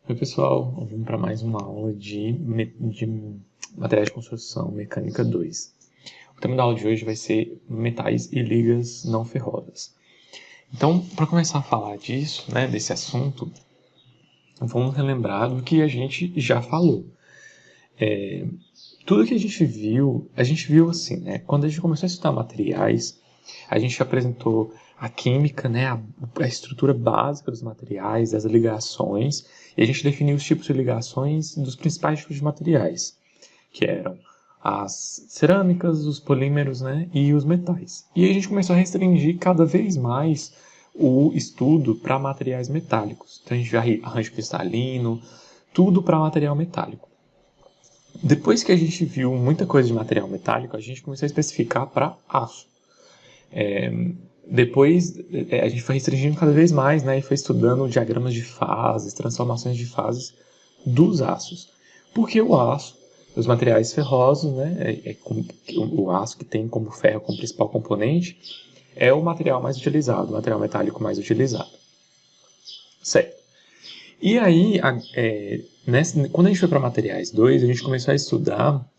Oi pessoal, vamos para mais uma aula de materiais de construção mecânica 2. O tema da aula de hoje vai ser metais e ligas não ferrosas. Então, para começar a falar disso, desse assunto, vamos relembrar do que a gente já falou. Tudo que a gente viu assim, quando a gente começou a estudar materiais, a gente apresentou a química, a estrutura básica dos materiais, as ligações, e a gente definiu os tipos de ligações dos principais tipos de materiais, que eram as cerâmicas, os polímeros, e os metais. E aí a gente começou a restringir cada vez mais o estudo para materiais metálicos. Então a gente vê arranjo cristalino, tudo para material metálico. Depois que a gente viu muita coisa de material metálico, a gente começou a especificar para aço. Depois a gente foi restringindo cada vez mais, e foi estudando diagramas de fases, transformações de fases dos aços. Porque o aço, os materiais ferrosos, o aço que tem como ferro como principal componente, é o material mais utilizado, o material metálico mais utilizado. Certo. E aí, quando a gente foi para materiais 2, a gente começou a estudar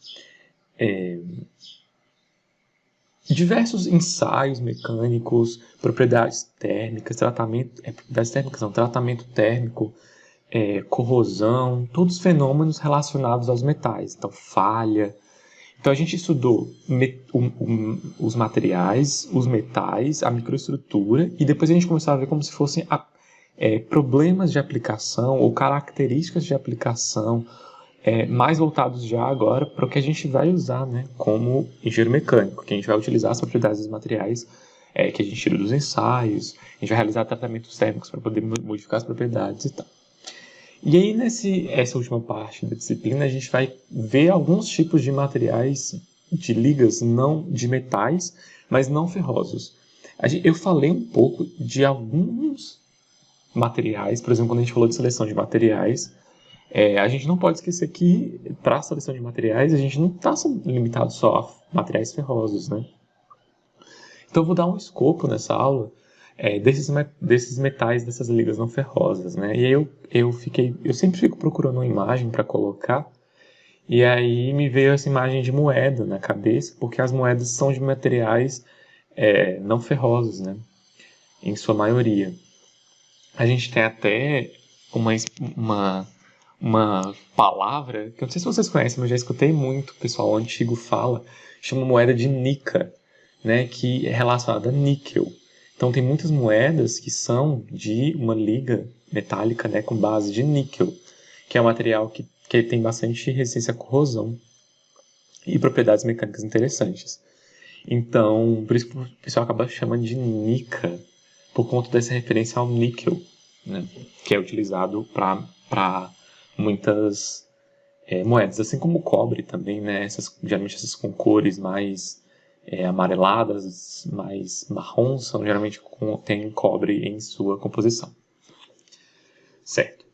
diversos ensaios mecânicos, propriedades térmicas, tratamento térmico, corrosão, todos os fenômenos relacionados aos metais, então falha. Então a gente estudou os materiais, os metais, a microestrutura, e depois a gente começou a ver como se fossem problemas de aplicação ou características de aplicação mais voltados já agora para o que a gente vai usar como engenheiro mecânico, que a gente vai utilizar as propriedades dos materiais que a gente tira dos ensaios, a gente vai realizar tratamentos térmicos para poder modificar as propriedades e tal. E aí, essa última parte da disciplina, a gente vai ver alguns tipos de materiais, de ligas não de metais, mas não ferrosos. Eu falei um pouco de alguns materiais, por exemplo, quando a gente falou de seleção de materiais, a gente não pode esquecer que, para a seleção de materiais, a gente não está limitado só a materiais ferrosos, Então, eu vou dar um escopo nessa aula desses metais, dessas ligas não ferrosas, E aí eu sempre fico procurando uma imagem para colocar, e aí me veio essa imagem de moeda na cabeça, porque as moedas são de materiais não ferrosos, em sua maioria. A gente tem até uma palavra, que eu não sei se vocês conhecem, mas eu já escutei muito o pessoal antigo fala, chama moeda de Nica, que é relacionada a níquel. Então tem muitas moedas que são de uma liga metálica com base de níquel, que é um material que tem bastante resistência à corrosão e propriedades mecânicas interessantes. Então, por isso que o pessoal acaba chamando de Nica, por conta dessa referência ao níquel, que é utilizado para muitas moedas, assim como o cobre também, geralmente essas com cores mais amareladas, mais marrons, são geralmente tem cobre em sua composição. Certo.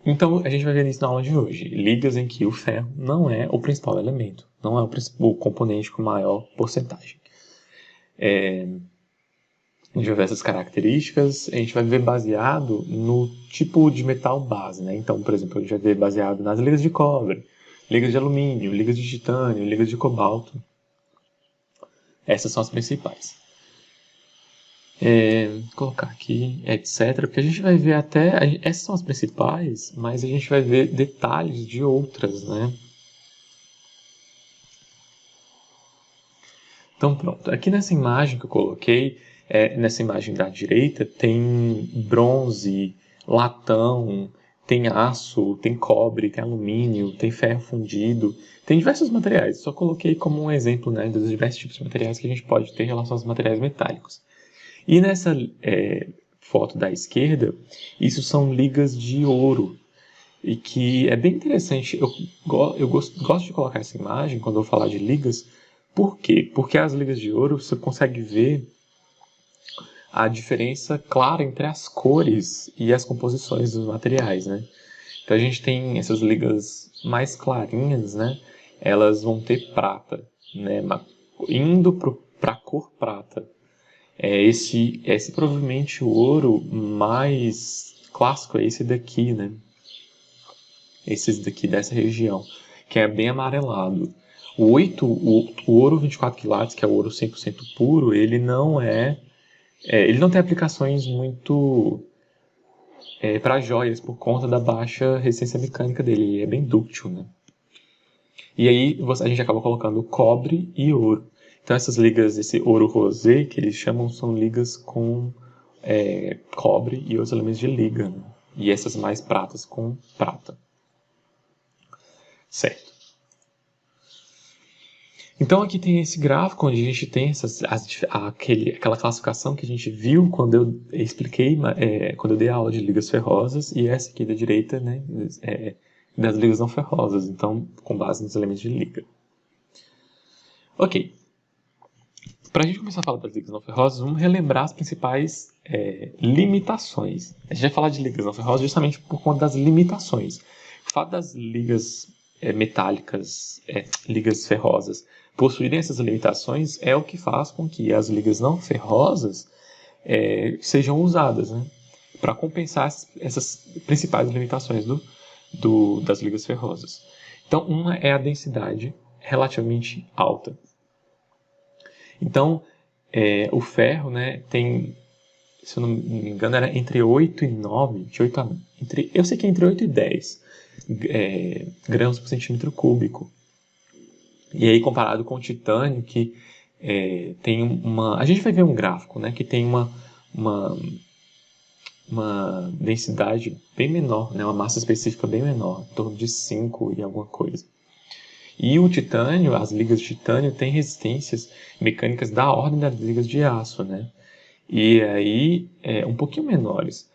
Então, a gente vai ver isso na aula de hoje. Ligas em que o ferro não é o principal elemento, não é o componente com maior porcentagem. A gente vai ver essas características, a gente vai ver baseado no tipo de metal base, Então, por exemplo, a gente vai ver baseado nas ligas de cobre, ligas de alumínio, ligas de titânio, ligas de cobalto. Essas são as principais. Vou colocar aqui, etc. Porque a gente vai ver essas são as principais, mas a gente vai ver detalhes de outras, Então, pronto. Aqui nessa imagem que eu coloquei, nessa imagem da direita, tem bronze, latão, tem aço, tem cobre, tem alumínio, tem ferro fundido, tem diversos materiais. Só coloquei como um exemplo dos diversos tipos de materiais que a gente pode ter em relação aos materiais metálicos. E nessa foto da esquerda, isso são ligas de ouro. E que é bem interessante. Eu gosto de colocar essa imagem quando eu falar de ligas. Por quê? Porque as ligas de ouro você consegue ver a diferença clara entre as cores e as composições dos materiais, Então a gente tem essas ligas mais clarinhas, Elas vão ter prata, Indo para a cor prata. Esse provavelmente o ouro mais clássico é esse daqui, né? Esses daqui dessa região, que é bem amarelado. O ouro 24 quilates, que é o ouro 100% puro, ele não ele não tem aplicações muito para joias por conta da baixa resistência mecânica dele. Ele é bem dúctil, né? E aí a gente acaba colocando cobre e ouro. Então essas ligas, esse ouro rosé, que eles chamam, são ligas com cobre e outros elementos de liga, né? E essas mais pratas com prata. Certo. Então aqui tem esse gráfico onde a gente tem aquela classificação que a gente viu quando eu expliquei, quando eu dei a aula de ligas ferrosas, e essa aqui da direita, né, das ligas não ferrosas, então com base nos elementos de liga. Ok. Para a gente começar a falar das ligas não ferrosas, vamos relembrar as principais limitações. A gente vai falar de ligas não ferrosas justamente por conta das limitações. O fato das ligas metálicas, ligas ferrosas, possuírem essas limitações é o que faz com que as ligas não ferrosas sejam usadas, né, para compensar essas principais limitações das ligas ferrosas. Então, uma é a densidade relativamente alta. Então, o ferro, né, tem, se eu não me engano, era entre 8 e 9, eu sei que é entre 8 e 10 gramas por centímetro cúbico. E aí, comparado com o titânio, que tem a gente vai ver um gráfico, né, que tem uma densidade bem menor, né, uma massa específica bem menor, em torno de 5 e alguma coisa. E o titânio, as ligas de titânio, têm resistências mecânicas da ordem das ligas de aço, né? E aí, um pouquinho menores,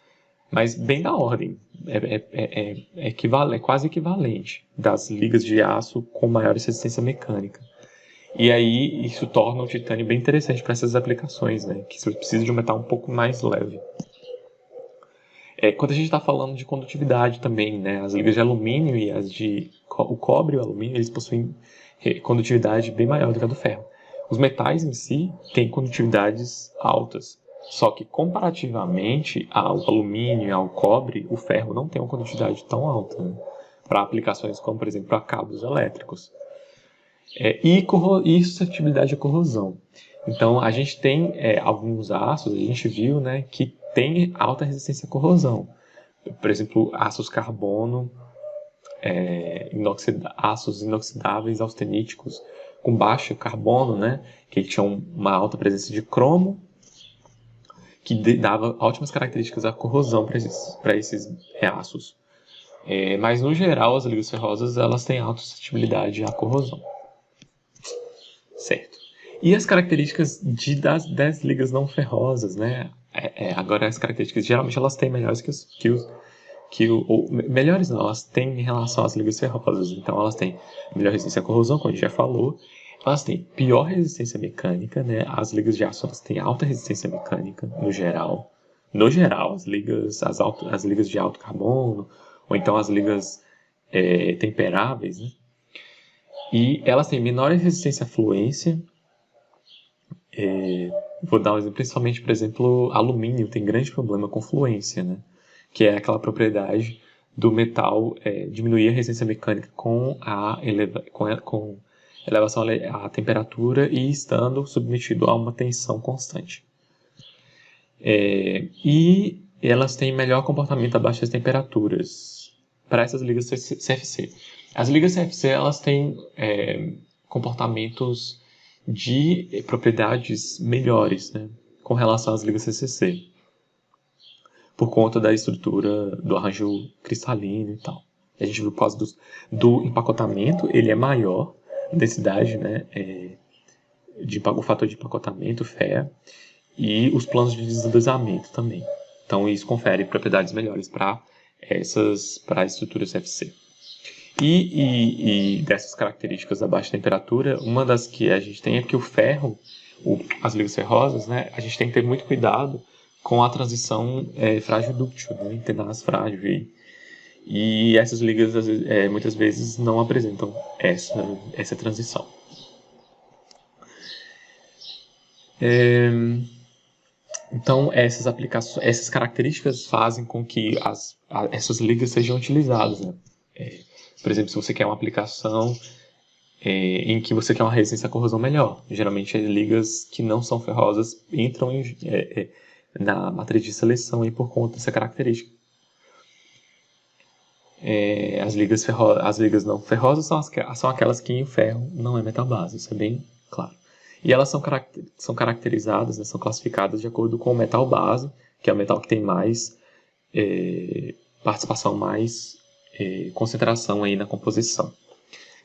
mas bem da ordem. É quase equivalente das ligas de aço com maior resistência mecânica. E aí, isso torna o titânio bem interessante para essas aplicações, né? Que você precisa de um metal um pouco mais leve. Quando a gente está falando de condutividade também, né? As ligas de alumínio e o cobre e o alumínio, eles possuem condutividade bem maior do que a do ferro. Os metais em si têm condutividades altas, só que comparativamente ao alumínio e ao cobre, o ferro não tem uma condutividade tão alta, né, para aplicações como, por exemplo, para cabos elétricos. E suscetibilidade à corrosão. Então, a gente tem alguns aços, a gente viu, né, que tem alta resistência à corrosão. Por exemplo, aços carbono, aços inoxidáveis austeníticos com baixo carbono, né, que tinham uma alta presença de cromo, que dava ótimas características à corrosão para esses aços. Mas, no geral, as ligas ferrosas elas têm alta suscetibilidade à corrosão. Certo. E as características das ligas não ferrosas, né? Agora, as características, geralmente, elas têm melhores melhores não, elas têm em relação às ligas ferrosas. Então, elas têm melhor resistência à corrosão, como a gente já falou. Elas têm pior resistência mecânica, né? As ligas de aço, elas têm alta resistência mecânica, no geral. No geral, as ligas de alto carbono, ou então as ligas temperáveis, né? E elas têm menor resistência à fluência. Vou dar um exemplo, principalmente, por exemplo, alumínio tem grande problema com fluência, né? Que é aquela propriedade do metal diminuir a resistência mecânica com elevação à temperatura e estando submetido a uma tensão constante. E elas têm melhor comportamento a baixas temperaturas para essas ligas CFC. As ligas CFC elas têm comportamentos de propriedades melhores, né, com relação às ligas CCC, por conta da estrutura do arranjo cristalino e tal. A gente viu por causa do empacotamento, ele é maior, a densidade, né, o fator de empacotamento, Fe, e os planos de deslizamento também. Então isso confere propriedades melhores para a estrutura CFC. E dessas características da baixa temperatura, uma das que a gente tem é que o ferro, as ligas ferrosas, né, a gente tem que ter muito cuidado com a transição frágil-dúctil, né, tenaz frágil. E essas ligas muitas vezes não apresentam essa transição. Então, essas características fazem com que essas ligas sejam utilizadas, né? Por exemplo, se você quer uma aplicação em que você quer uma resistência à corrosão melhor, geralmente as ligas que não são ferrosas entram na matriz de seleção aí por conta dessa característica. As ligas não ferrosas são aquelas que o ferro não é metal base, isso é bem claro. E elas são caracterizadas, né, são classificadas de acordo com o metal base, que é o metal que tem mais participação, mais concentração aí na composição.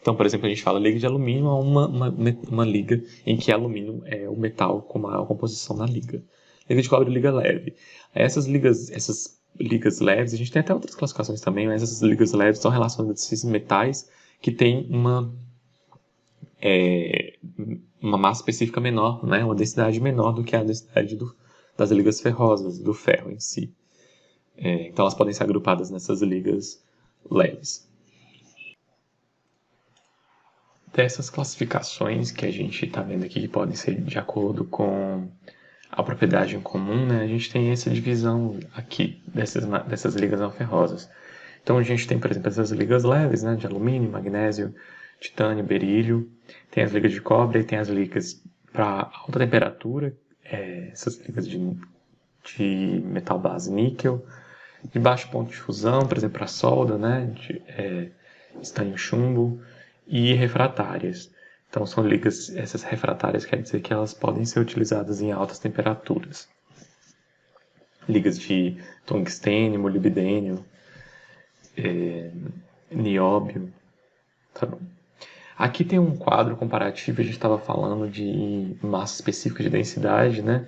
Então, por exemplo, a gente fala liga de alumínio é uma liga em que alumínio é o metal com maior composição na liga. Liga de cobre, liga leve. Essas ligas leves, a gente tem até outras classificações também, mas essas ligas leves estão relacionadas a esses metais que têm uma massa específica menor, né? Uma densidade menor do que a densidade das ligas ferrosas, do ferro em si. Então elas podem ser agrupadas nessas ligas leves. Dessas classificações que a gente está vendo aqui, que podem ser de acordo com a propriedade em comum, né, a gente tem essa divisão aqui dessas ligas não ferrosas. Então a gente tem, por exemplo, essas ligas leves, né, de alumínio, magnésio, titânio, berílio. Tem as ligas de cobre e tem as ligas para alta temperatura, essas ligas de metal base níquel, de baixo ponto de fusão, por exemplo, para solda, né, de estanho chumbo, e refratárias. Então são ligas, essas refratárias quer dizer que elas podem ser utilizadas em altas temperaturas. Ligas de tungstênio, molibdênio, nióbio. Tá bom. Aqui tem um quadro comparativo, a gente estava falando de massa específica de densidade, né?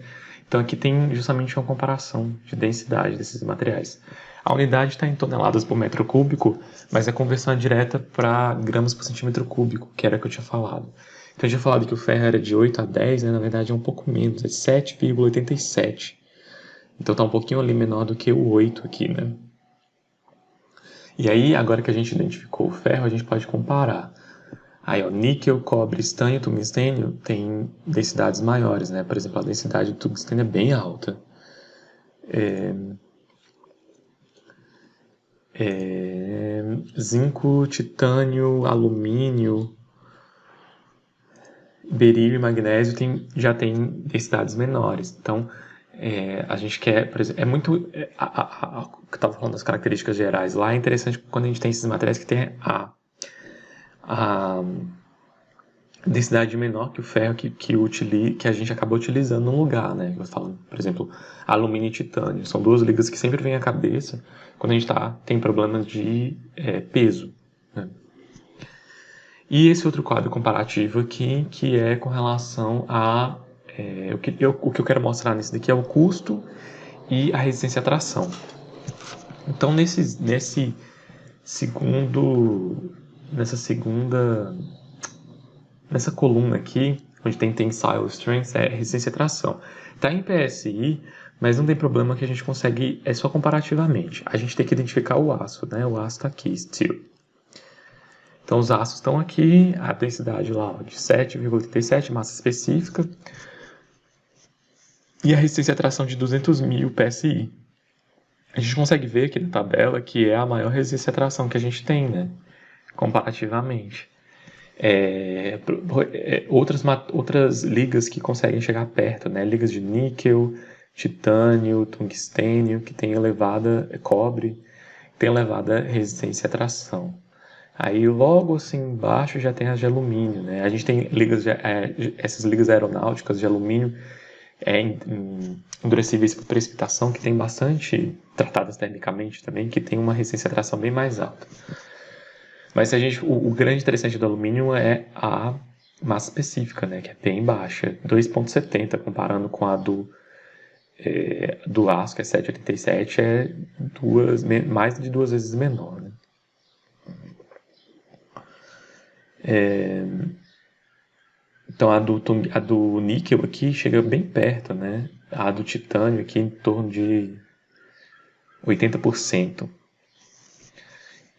Então aqui tem justamente uma comparação de densidade desses materiais. A unidade está em toneladas por metro cúbico, mas a conversão é direta para gramas por centímetro cúbico, que era o que eu tinha falado. Então eu tinha falado que o ferro era de 8 a 10, né? Na verdade é um pouco menos, é 7,87. Então está um pouquinho ali menor do que o 8 aqui, né? E aí, agora que a gente identificou o ferro, a gente pode comparar. Aí, ó, níquel, cobre, estanho, tungstênio tem densidades maiores, né? Por exemplo, a densidade do tungstênio é bem alta. Zinco, titânio, alumínio, berílio e magnésio já tem densidades menores. Então, a gente quer, por exemplo, que eu estava falando das características gerais lá, é interessante quando a gente tem esses materiais que tem a densidade menor que o ferro que a gente acabou utilizando no lugar, né? Eu falo, por exemplo, alumínio e titânio. São duas ligas que sempre vêm à cabeça quando a gente tem problemas de peso, né? E esse outro quadro comparativo aqui, que é com relação a... o que eu quero mostrar nisso daqui é o custo e a resistência à tração. Então, nessa coluna aqui, onde tem tensile strength, é resistência à tração. Está em PSI, mas não tem problema que a gente consegue, é só comparativamente. A gente tem que identificar o aço, né? O aço está aqui, steel. Então os aços estão aqui, a densidade lá de 7,87, massa específica, e a resistência à tração de 200.000 PSI. A gente consegue ver aqui na tabela que é a maior resistência à tração que a gente tem, né? Comparativamente. Outras ligas que conseguem chegar perto, né? Ligas de níquel, titânio, tungstênio, que tem cobre, tem elevada resistência à tração. Aí logo assim embaixo já tem as de alumínio, né? A gente tem essas ligas aeronáuticas de alumínio endurecíveis por precipitação, que tem bastante, tratadas termicamente também, que tem uma resistência à tração bem mais alta. Mas o grande interessante do alumínio é a massa específica, né? Que é bem baixa, 2,70, comparando com a do aço, que é 7,87, mais de 2 vezes menor, né? Então a do níquel aqui chega bem perto, né? A do titânio aqui em torno de 80%.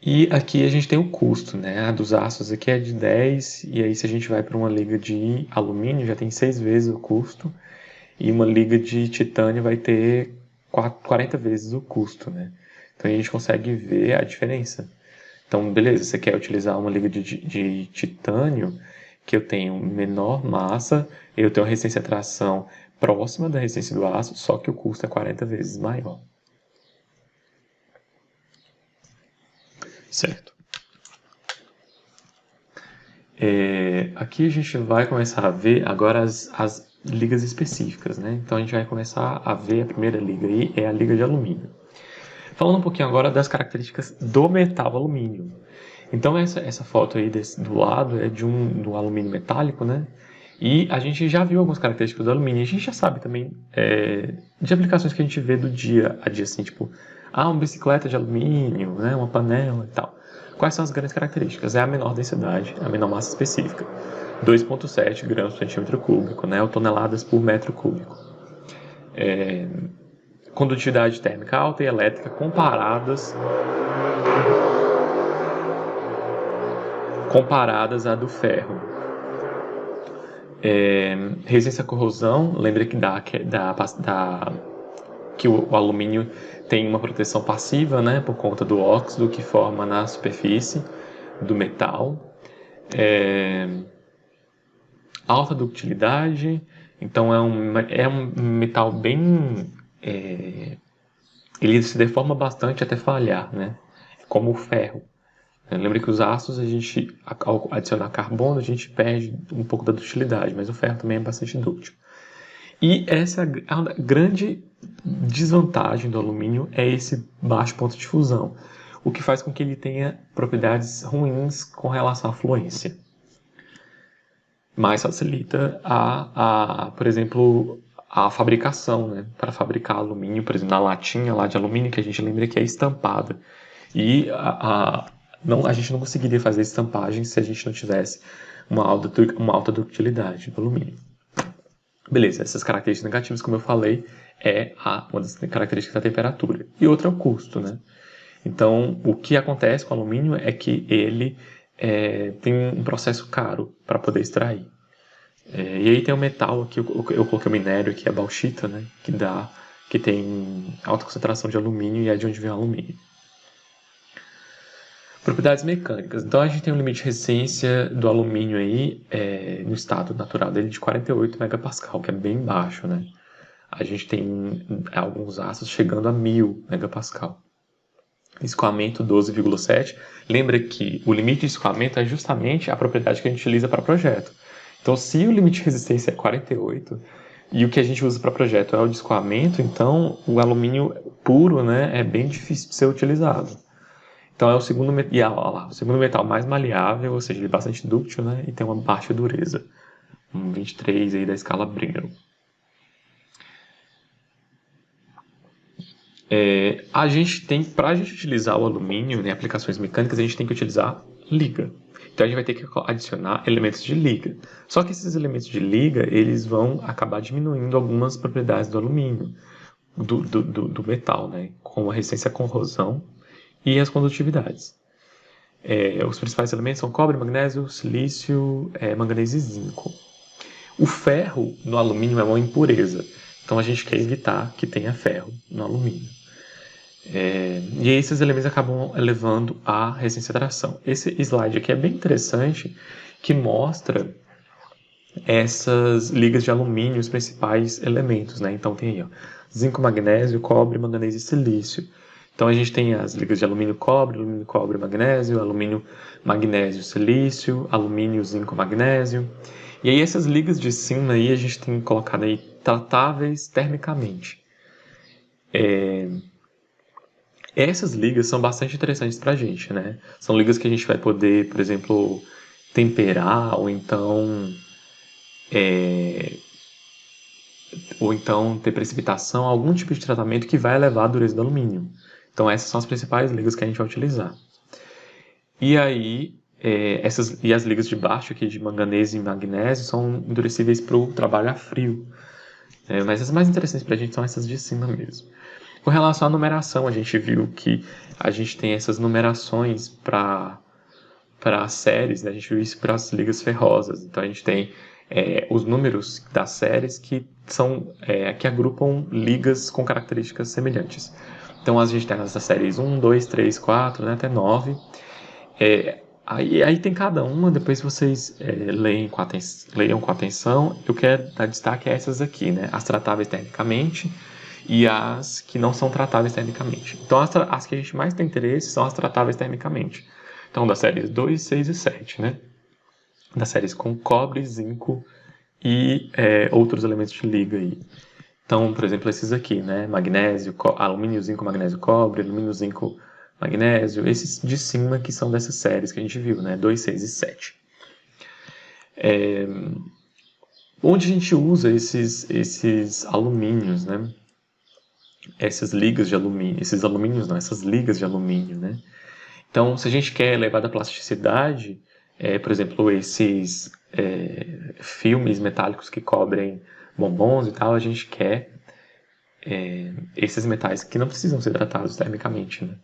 E aqui a gente tem o custo, né? A dos aços aqui é de 10, e aí se a gente vai para uma liga de alumínio já tem 6 vezes o custo. e uma liga de titânio vai ter 40 vezes o custo, né? Então a gente consegue ver a diferença. Então, beleza, você quer utilizar uma liga de titânio, que eu tenho menor massa, eu tenho resistência à tração próxima da resistência do aço, só que o custo é 40 vezes maior. Certo. Aqui a gente vai começar a ver agora as ligas específicas, né? Então a gente vai começar a ver a primeira liga aí, é a liga de alumínio. Falando um pouquinho agora das características do metal alumínio. Então essa foto aí do lado é do alumínio metálico, né? E a gente já viu algumas características do alumínio. A gente já sabe também de aplicações que a gente vê do dia a dia, assim, tipo, uma bicicleta de alumínio, né? Uma panela e tal. Quais são as grandes características? É a menor densidade, a menor massa específica. 2,7 gramas por centímetro cúbico, né? Ou toneladas por metro cúbico. Condutividade térmica alta e elétrica comparadas à do ferro. Resistência à corrosão, lembra que o alumínio tem uma proteção passiva, né, por conta do óxido que forma na superfície do metal. Alta ductilidade, então é um metal bem... ele se deforma bastante até falhar, né, como o ferro. Lembra que os aços, ao adicionar carbono, a gente perde um pouco da dutilidade, mas o ferro também é bastante dúctil. E essa a grande desvantagem do alumínio é esse baixo ponto de fusão, o que faz com que ele tenha propriedades ruins com relação à fluência. Mas facilita por exemplo, a fabricação, né? Para fabricar alumínio, por exemplo, na latinha lá de alumínio, que a gente lembra que é estampada. E a gente não conseguiria fazer estampagem se a gente não tivesse uma alta ductilidade do alumínio. Beleza, essas características negativas, como eu falei, uma das características da temperatura. E outra é o custo, né? Então, o que acontece com o alumínio é que ele tem um processo caro para poder extrair. E aí tem o metal, aqui eu coloquei o minério, que é a bauxita, né? Que tem alta concentração de alumínio e é de onde vem o alumínio. Propriedades mecânicas. Então a gente tem um limite de resistência do alumínio aí, no estado natural dele, de 48 megapascal, que é bem baixo, né? A gente tem alguns aços chegando a 1000 megapascal. Escoamento 12,7. Lembra que o limite de escoamento é justamente a propriedade que a gente utiliza para projeto. Então, se o limite de resistência é 48 e o que a gente usa para projeto é o de escoamento, então o alumínio puro, né, é bem difícil de ser utilizado. Então é o segundo metal mais maleável, ou seja, ele é bastante dúctil, né, e tem uma baixa dureza. 23 aí da escala Brinell. Para a gente utilizar o alumínio em aplicações mecânicas, a gente tem que utilizar liga. Então a gente vai ter que adicionar elementos de liga. Só que esses elementos de liga, eles vão acabar diminuindo algumas propriedades do alumínio, do metal, né? Como a resistência à corrosão e as condutividades. Os principais elementos são cobre, magnésio, silício, manganês e zinco. O ferro no alumínio é uma impureza, então a gente quer evitar que tenha ferro no alumínio. E esses elementos acabam elevando a resistência à tração. Esse slide aqui é bem interessante, que mostra essas ligas de alumínio, os principais elementos, né? Então tem aí, ó, zinco, magnésio, cobre, manganês e silício. Então a gente tem as ligas de alumínio, cobre, magnésio, alumínio, magnésio, silício, alumínio, zinco, magnésio. E aí essas ligas de cima aí a gente tem colocado aí tratáveis termicamente. Essas ligas são bastante interessantes para a gente, né? São ligas que a gente vai poder, por exemplo, temperar ou então ter precipitação, algum tipo de tratamento que vai elevar a dureza do alumínio. Então essas são as principais ligas que a gente vai utilizar. E aí, as ligas de baixo aqui de manganês e magnésio são endurecíveis para o trabalho a frio. Mas as mais interessantes para a gente são essas de cima mesmo. Com relação à numeração, a gente viu que a gente tem essas numerações para as séries, né? A gente viu isso para as ligas ferrosas. Então a gente tem os números das séries que que agrupam ligas com características semelhantes. Então a gente tem essas séries 1, 2, 3, 4, né, até 9. Aí tem cada uma, depois vocês leiam com atenção. Eu quero dar destaque a essas aqui, né? As tratáveis tecnicamente e as que não são tratáveis tecnicamente. Então as que a gente mais tem interesse são as tratáveis tecnicamente. Então das séries 2, 6 e 7, né? Das séries com cobre, zinco e outros elementos de liga aí. Então, por exemplo, esses aqui, né? Magnésio, alumínio, zinco, magnésio, cobre, alumínio, zinco, magnésio. Esses de cima que são dessas séries que a gente viu, né? 2, 6 e 7. Onde a gente usa esses alumínios, né? Essas ligas de alumínio, esses alumínios não, essas ligas de alumínio, né? Então, se a gente quer elevar a plasticidade, por exemplo, esses filmes metálicos que cobrem bombons e tal, a gente quer esses metais que não precisam ser tratados termicamente, né?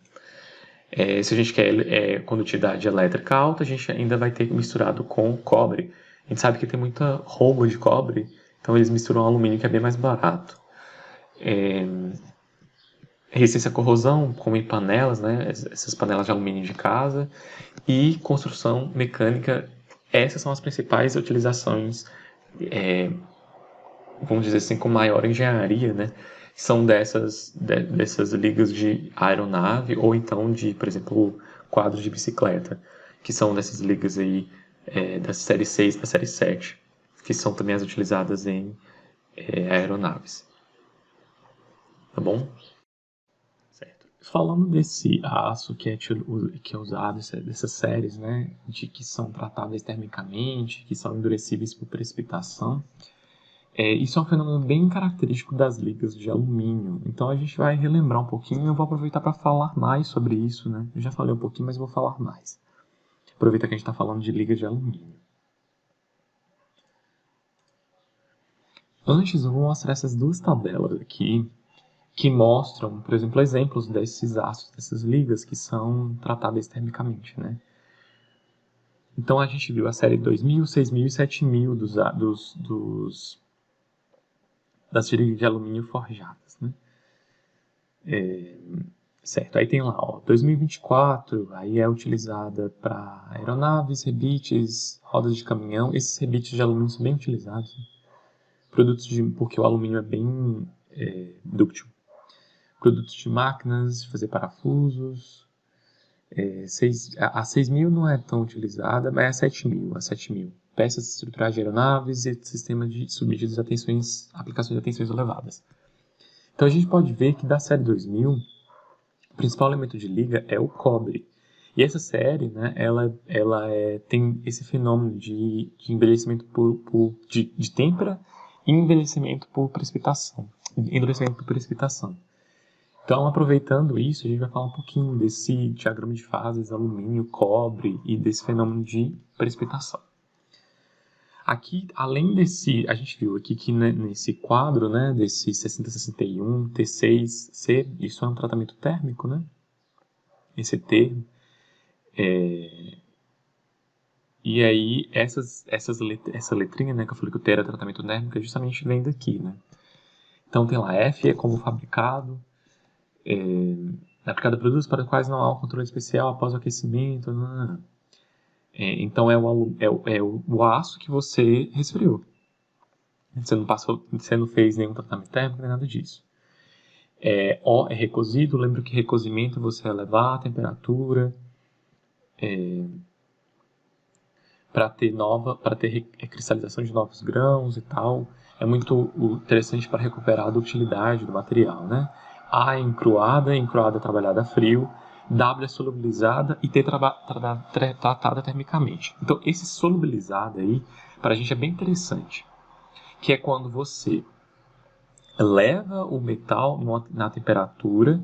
Se a gente quer condutividade elétrica alta, a gente ainda vai ter misturado com cobre. A gente sabe que tem muita roubo de cobre, então eles misturam alumínio que é bem mais barato. Resistência à corrosão, como em panelas, né? Essas panelas de alumínio de casa. E construção mecânica, essas são as principais utilizações, vamos dizer assim, com maior engenharia, né? São dessas ligas de aeronave ou então de, por exemplo, quadros de bicicleta, que são dessas ligas aí da série 6 e da série 7, que são também as utilizadas em aeronaves. Tá bom? Certo. Falando desse aço que é usado, dessas séries, né, de que são tratáveis termicamente, que são endurecíveis por precipitação, isso é um fenômeno bem característico das ligas de alumínio. Então a gente vai relembrar um pouquinho e eu vou aproveitar para falar mais sobre isso, né? Eu já falei um pouquinho, mas vou falar mais. Aproveita que a gente está falando de ligas de alumínio. Antes eu vou mostrar essas duas tabelas aqui, que mostram, por exemplo, exemplos desses aços, dessas ligas que são tratáveis termicamente, né? Então a gente viu a série 2000, 6000 e 7000 das ligas de alumínio forjadas, né? Certo, aí tem lá, ó, 2024, aí é utilizada para aeronaves, rebites, rodas de caminhão. Esses rebites de alumínio são bem utilizados, né? Porque o alumínio é bem dúctil. Produtos de máquinas, fazer parafusos. A 6000 não é tão utilizada, mas é a 7000. A 7000. Peças estruturais de aeronaves e sistemas submetidos a aplicações de tensões elevadas. Então a gente pode ver que da série 2000, o principal elemento de liga é o cobre. E essa série, né, ela tem esse fenômeno de envelhecimento de têmpera e envelhecimento por precipitação. Endurecimento por precipitação. Então, aproveitando isso, a gente vai falar um pouquinho desse diagrama de fases, alumínio, cobre e desse fenômeno de precipitação. Aqui, além desse, a gente viu aqui que nesse quadro, né, desse 6061, T6C, isso é um tratamento térmico, né? Esse termo. E aí, essa letrinha, né, que eu falei que o T era tratamento térmico, é justamente vem daqui, né? Então, tem lá F é como fabricado, aplicado a produtos para os quais não há um controle especial após o aquecimento. Então, é o aço que você resfriou. Você não fez nenhum tratamento térmico, nem nada disso. O é recozido. Lembra que recozimento você elevar a temperatura para ter cristalização de novos grãos e tal. É muito interessante para recuperar a ductilidade do material, né? A é encruada trabalhada a frio. W é solubilizada e T tratada termicamente. Então, esse solubilizado aí, para a gente é bem interessante, que é quando você leva o metal na temperatura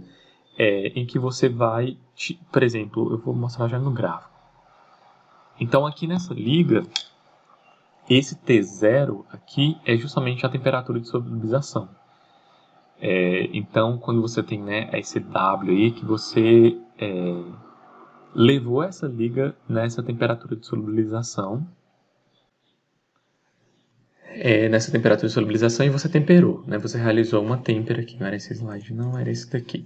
em que você vai, por exemplo, eu vou mostrar já no gráfico. Então, aqui nessa liga, esse T0 aqui é justamente a temperatura de solubilização. Então, quando você tem, né, esse W aí, que você levou essa liga nessa temperatura de solubilização, nessa temperatura de solubilização e você temperou, né? Você realizou uma têmpera aqui, não era esse slide, não, era esse daqui.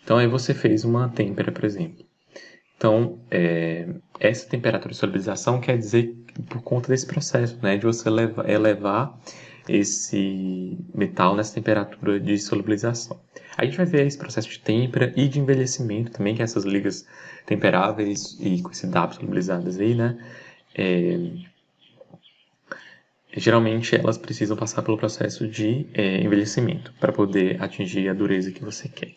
Então, aí você fez uma têmpera, por exemplo. Então, essa temperatura de solubilização quer dizer por conta desse processo, né? De você elevar esse metal nessa temperatura de solubilização. A gente vai ver esse processo de têmpera e de envelhecimento também, que é essas ligas temperáveis e com esse DAP solubilizadas aí, né? Geralmente elas precisam passar pelo processo de envelhecimento para poder atingir a dureza que você quer.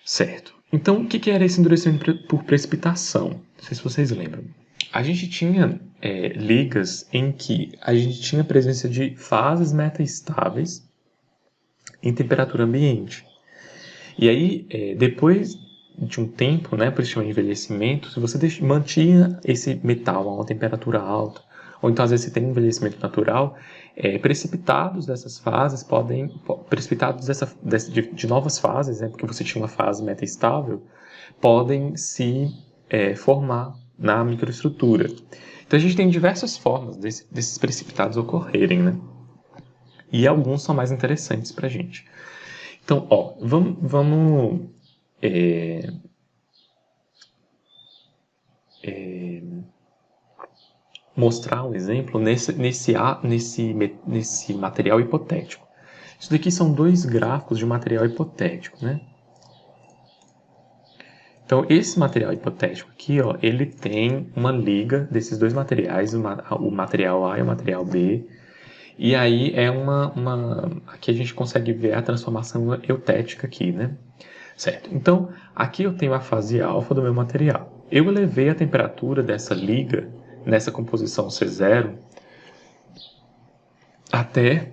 Certo. Então, o que era esse endurecimento por precipitação? Não sei se vocês lembram. A gente tinha ligas em que a gente tinha presença de fases metaestáveis em temperatura ambiente. E aí, depois de um tempo, né, por isso chama de envelhecimento, se você mantinha esse metal a uma temperatura alta, ou então às vezes você tem um envelhecimento natural, precipitados dessas fases precipitados de novas fases, né, porque você tinha uma fase metaestável, podem se formar na microestrutura. Então a gente tem diversas formas desses precipitados ocorrerem, né? E alguns são mais interessantes para a gente. Então, vamos mostrar um exemplo nesse material hipotético. Isso daqui são dois gráficos de material hipotético, né? Então, esse material hipotético aqui, ó, ele tem uma liga desses dois materiais, o material A e o material B. E aí aqui a gente consegue ver a transformação eutética aqui, né? Certo. Então, aqui eu tenho a fase alfa do meu material. Eu elevei a temperatura dessa liga, nessa composição C0, até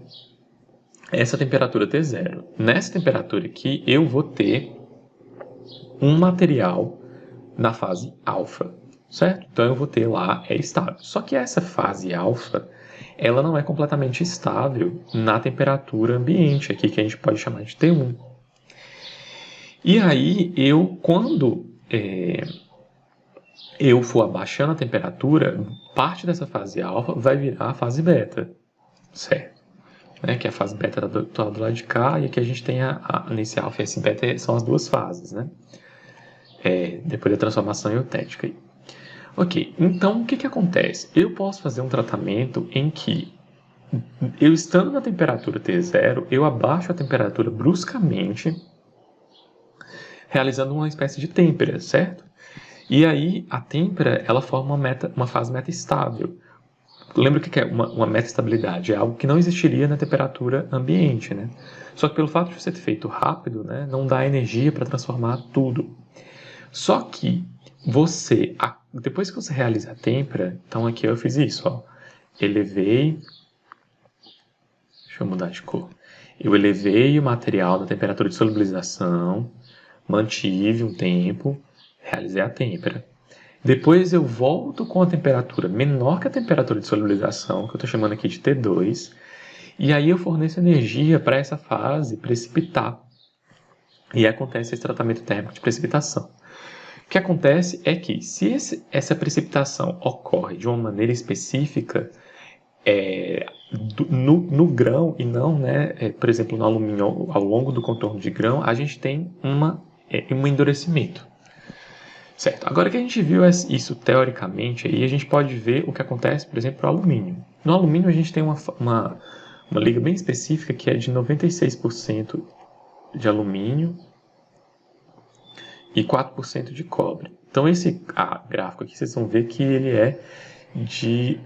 essa temperatura T0. Nessa temperatura aqui, eu vou ter um material na fase alfa, certo? Então, eu vou ter lá, estável. Só que essa fase alfa, ela não é completamente estável na temperatura ambiente, aqui que a gente pode chamar de T1. E aí, quando eu for abaixando a temperatura, parte dessa fase alfa vai virar a fase beta, certo? Que a fase beta está do lado de cá, e aqui a gente tem nesse alfa e esse beta são as duas fases, né? Depois da transformação eutética. Ok, então o que acontece? Eu posso fazer um tratamento em que, eu estando na temperatura T0, eu abaixo a temperatura bruscamente, realizando uma espécie de têmpera, certo? E aí, a têmpera, ela forma uma fase metaestável. Lembra o que é uma metaestabilidade? É algo que não existiria na temperatura ambiente, né? Só que pelo fato de você ter feito rápido, né, não dá energia para transformar tudo. Só que depois que você realiza a têmpera, então aqui eu fiz isso, ó. Elevei, deixa eu mudar de cor. Eu elevei o material da temperatura de solubilização, mantive um tempo, realizei a têmpera. Depois eu volto com a temperatura menor que a temperatura de solubilização, que eu estou chamando aqui de T2, e aí eu forneço energia para essa fase precipitar. E acontece esse tratamento térmico de precipitação. O que acontece é que, se essa precipitação ocorre de uma maneira específica, no grão e não, né, por exemplo, no alumínio ao longo do contorno de grão, a gente tem um endurecimento. Certo. Agora que a gente viu isso teoricamente, aí a gente pode ver o que acontece, por exemplo, no alumínio. No alumínio a gente tem uma liga bem específica que é de 96% de alumínio e 4% de cobre. Então esse gráfico aqui vocês vão ver que ele é de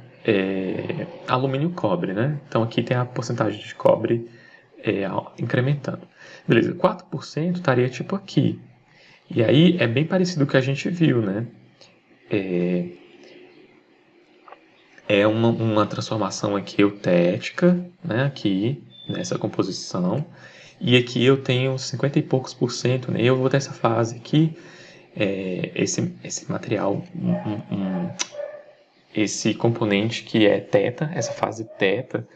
alumínio-cobre, né? Então aqui tem a porcentagem de cobre incrementando. Beleza, 4% estaria tipo aqui. E aí é bem parecido com o que a gente viu, né? É uma transformação aqui eutética, né? Aqui, nessa composição. E aqui eu tenho 50 e poucos por cento, né? Eu vou ter essa fase aqui, esse material, esse componente que é teta, essa fase teta,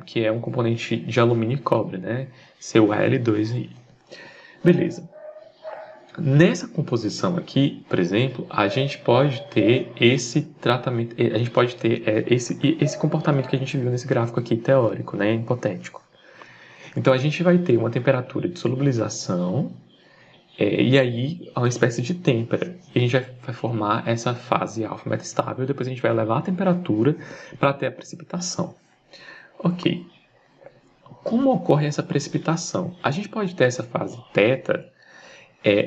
que é um componente de alumínio e cobre, né? Seu L2 aí. Beleza. Nessa composição aqui, por exemplo, a gente pode ter esse tratamento, a gente pode ter esse comportamento que a gente viu nesse gráfico aqui teórico, né, hipotético. Então a gente vai ter uma temperatura de solubilização e aí uma espécie de têmpera. E a gente vai formar essa fase alfa metastável, depois a gente vai elevar a temperatura para ter a precipitação. Ok. Como ocorre essa precipitação? A gente pode ter essa fase θ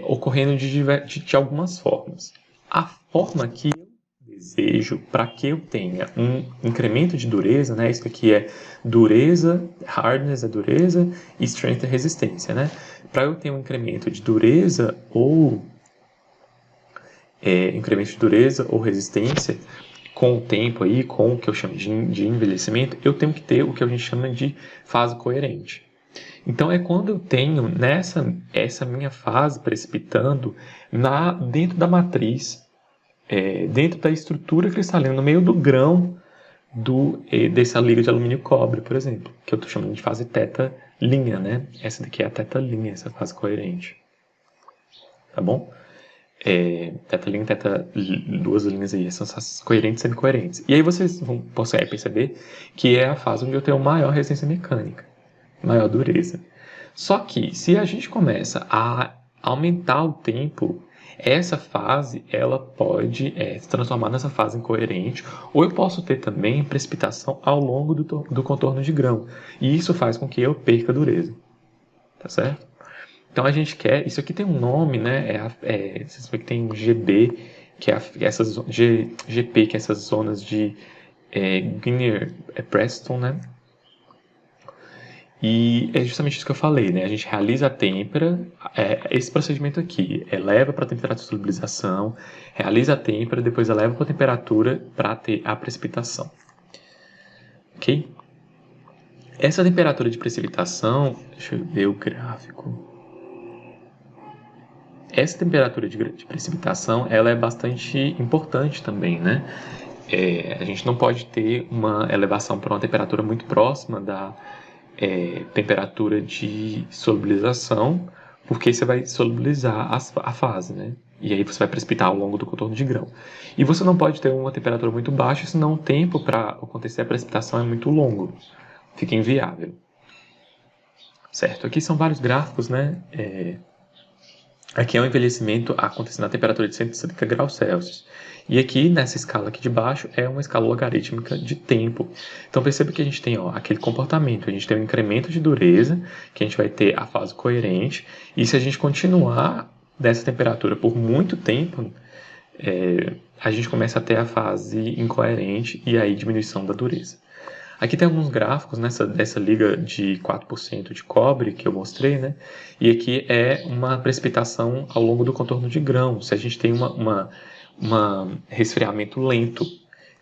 ocorrendo de algumas formas. A forma que eu desejo para que eu tenha um incremento de dureza, né? Isso aqui é dureza, hardness é dureza e strength é resistência, né? Para eu ter um incremento de dureza ou resistência com o tempo aí, com o que eu chamo de envelhecimento, eu tenho que ter o que a gente chama de fase coerente. Então é quando eu tenho essa minha fase precipitando dentro da matriz, dentro da estrutura cristalina, no meio do grão dessa liga de alumínio e cobre, por exemplo, que eu estou chamando de fase θ', né? Essa daqui é a θ', essa fase coerente. Tá bom? θ', duas linhas aí, essas fases coerentes e semi-coerentes. E aí vocês vão perceber que é a fase onde eu tenho maior resistência mecânica, maior dureza. Só que se a gente começa a aumentar o tempo, essa fase ela pode se transformar nessa fase incoerente, ou eu posso ter também precipitação ao longo do contorno de grão. E isso faz com que eu perca dureza. Tá certo? Então a gente quer, isso aqui tem um nome, né? Vocês veem que tem GB, que é GP, que é essas zonas de Guinea-Preston, né? E é justamente isso que eu falei, né? A gente realiza a têmpera, esse procedimento aqui, eleva para a temperatura de solubilização, realiza a têmpera, depois eleva para a temperatura para ter a precipitação. Ok? Essa temperatura de precipitação, deixa eu ver o gráfico. Essa temperatura de precipitação, ela é bastante importante também, né? A gente não pode ter uma elevação para uma temperatura muito próxima da temperatura de solubilização, porque você vai solubilizar a fase, né? E aí você vai precipitar ao longo do contorno de grão. E você não pode ter uma temperatura muito baixa, senão o tempo para acontecer a precipitação é muito longo. Fica inviável. Certo? Aqui são vários gráficos, né? Aqui é um envelhecimento acontecendo na temperatura de 160 graus Celsius. E aqui, nessa escala aqui de baixo, é uma escala logarítmica de tempo. Então perceba que a gente tem aquele comportamento. A gente tem um incremento de dureza, que a gente vai ter a fase coerente. E se a gente continuar dessa temperatura por muito tempo, a gente começa a ter a fase incoerente e aí diminuição da dureza. Aqui tem alguns gráficos dessa liga de 4% de cobre que eu mostrei, né? E aqui é uma precipitação ao longo do contorno de grão, se a gente tem um resfriamento lento.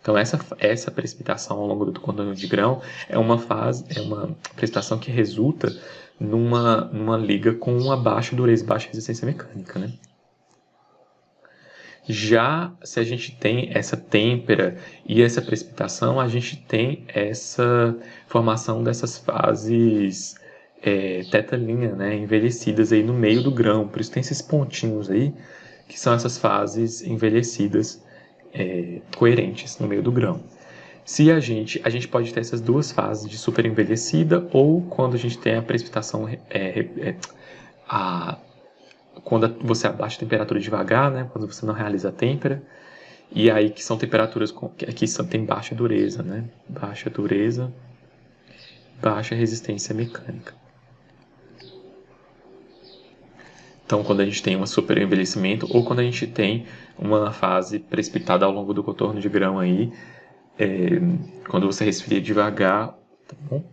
Então essa precipitação ao longo do contorno de grão é uma precipitação que resulta numa liga com uma baixa dureza e baixa resistência mecânica, né? Já se a gente tem essa têmpera e essa precipitação, a gente tem essa formação dessas fases θ', né, envelhecidas aí no meio do grão. Por isso tem esses pontinhos aí, que são essas fases envelhecidas coerentes no meio do grão. Se a gente pode ter essas duas fases de super envelhecida ou quando a gente tem a precipitação quando você abaixa a temperatura devagar, né? Quando você não realiza a têmpera, e aí que são temperaturas que tem baixa dureza, né? Baixa dureza, baixa resistência mecânica. Então, quando a gente tem um super envelhecimento ou quando a gente tem uma fase precipitada ao longo do contorno de grão aí, quando você resfria devagar, tá bom?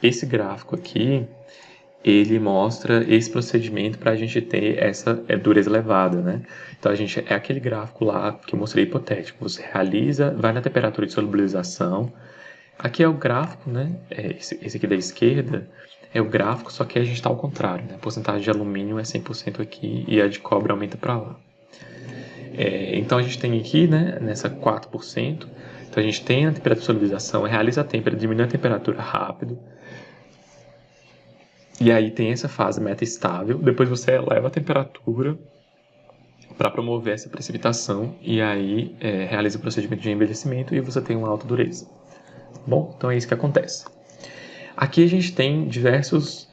Esse gráfico aqui, ele mostra esse procedimento para a gente ter essa dureza elevada, né? Então, é aquele gráfico lá que eu mostrei hipotético. Você realiza, vai na temperatura de solubilização. Aqui é o gráfico, né? Esse aqui da esquerda é o gráfico, só que a gente está ao contrário, né? A porcentagem de alumínio é 100% aqui e a de cobre aumenta para lá. Então, a gente tem aqui, né, nessa 4%, então a gente tem a temperatura de solubilização, realiza a têmpera, diminui a temperatura rápido, E aí tem essa fase metaestável, depois você eleva a temperatura para promover essa precipitação e aí realiza o procedimento de envelhecimento e você tem uma alta dureza. Bom, então é isso que acontece. Aqui a gente tem diversos...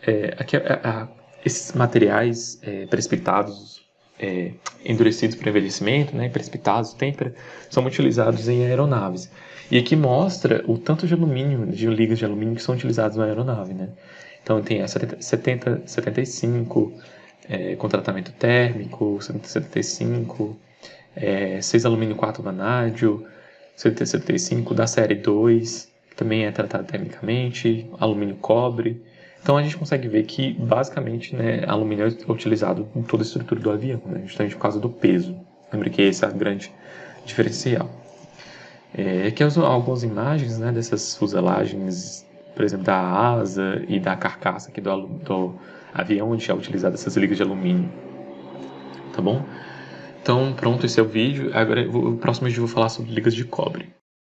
esses materiais precipitados, endurecidos para envelhecimento, né, precipitados, são utilizados em aeronaves. E aqui mostra o tanto de alumínio, de ligas de alumínio que são utilizados na aeronave, né? Então tem a 75, com tratamento térmico, 75, 6 alumínio 4 vanádio, 75 da série 2, que também é tratado termicamente, alumínio cobre. Então a gente consegue ver que basicamente, né, alumínio é utilizado em toda a estrutura do avião, né, justamente por causa do peso. Lembra que esse é o grande diferencial. Aqui algumas imagens, né, dessas fuselagens, por exemplo, da asa e da carcaça aqui do avião, onde é utilizado essas ligas de alumínio. Tá bom? Então, pronto, esse é o vídeo. Agora, no próximo vídeo eu vou falar sobre ligas de cobre.